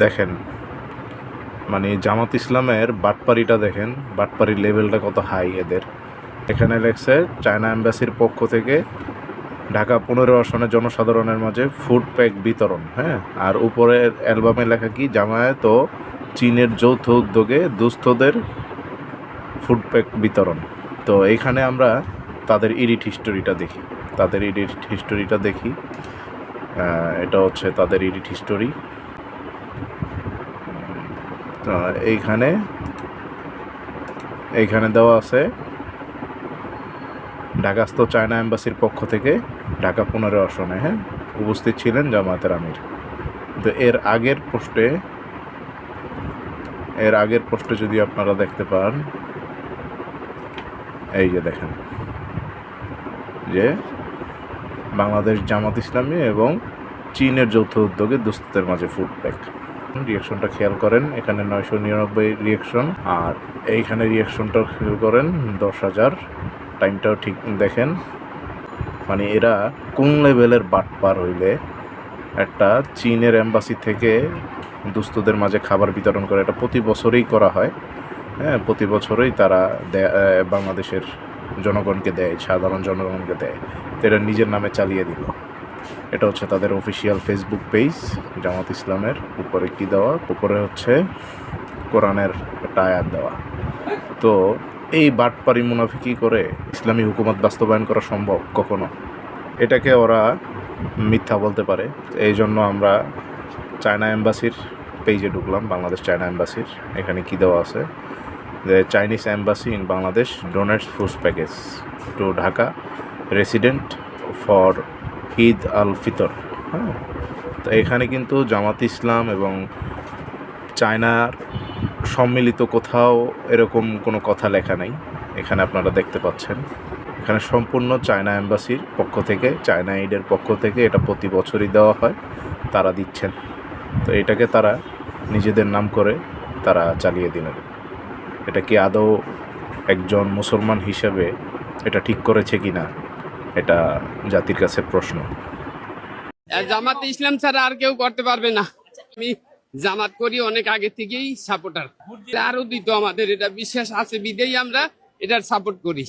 দেখেন, মানে জামাত ইসলামের বাটপারিটা দেখেন, বাটপারির লেভেলটা কত হাই এদের। এখানে লেখছে চায়না এম্বাসির পক্ষ থেকে ঢাকা 15 আসনের জনসাধারণের মাঝে ফুড প্যাক বিতরণ। হ্যাঁ, আর উপরের অ্যালবামে লেখা কি, জামায়াত ও চীনের যৌথ উদ্যোগে দুস্থদের ফুড প্যাক বিতরণ। তো এইখানে আমরা তাদের এডিট হিস্টোরিটা দেখি। এটা হচ্ছে তাদের এডিট হিস্টোরি। এইখানে দেওয়া আছে ঢাকাস্থ চায়না এম্বাসির পক্ষ থেকে ঢাকা 15 আসনে উপস্থিত ছিলেন জামায়াতের আমির। তো এর আগের পোস্টে যদি আপনারা দেখতে পান, এই যে দেখেন যে বাংলাদেশ জামাত ইসলামী এবং চীনের যৌথ উদ্যোগে দুস্থদের মাঝে ফুড প্যাক। রিয়াকশনটা খেয়াল করেন, এখানে 999 রিয়াকশন, আর এইখানে রিয়াকশনটাও খেয়াল করেন 10,000। টাইমটাও ঠিক দেখেন। মানে এরা কোন লেভেলের বাটপার হইলে একটা চীনের এম্বাসি থেকে দুস্থদের মাঝে খাবার বিতরণ করে। এটা প্রতি বছরেই করা হয়। হ্যাঁ, প্রতি বছরই তারা বাংলাদেশের জনগণকে দেয়, সাধারণ জনগণকে দেয়। তো এটা নিজের নামে চালিয়ে দিল। এটা হচ্ছে তাদের অফিসিয়াল ফেসবুক পেজ জামাত ইসলামের। উপরে কি দেওয়া, উপরে হচ্ছে কোরআনের একটা আয়াত দেওয়া। তো এই বাটপারি মুনাফিকি করে ইসলামী হুকুমত বাস্তবায়ন করা সম্ভব কখনো? এটাকে ওরা মিথ্যা বলতে পারে। এই জন্য আমরা চায়না এম্বাসির পেজে ঢুকলাম, বাংলাদেশ চায়না এম্বাসির। এখানে কি দেওয়া আছে, যে Chinese embassy in Bangladesh donates food package to Dhaka resident for Eid al Fitr. হ্যাঁ, তো এখানে কিন্তু জামাত ইসলাম এবং চায়নার সম্মিলিত কোথাও এরকম কোনো কথা লেখা নাই। এখানে আপনারা দেখতে পাচ্ছেন, এখানে সম্পূর্ণ চায়না এম্বাসির পক্ষ থেকে, চায়না এইডের পক্ষ থেকে এটা প্রতি বছরই দেওয়া হয়, তারা দিচ্ছেন। তো এটাকে তারা নিজেদের নাম করে তারা চালিয়ে দিলেন। এটা কি আদৌ একজন মুসলমান হিসেবে এটা ঠিক করেছে কিনা, এটা জাতির কাছে প্রশ্ন। জামাত ইসলাম ছাড়া আর কেউ করতে পারবে না। আমি জামাত করি অনেক আগে থেকেই সাপোর্টার, আরো দিত আমাদের এটা বিশ্বাস আছে বিদেই আমরা এটার সাপোর্ট করি।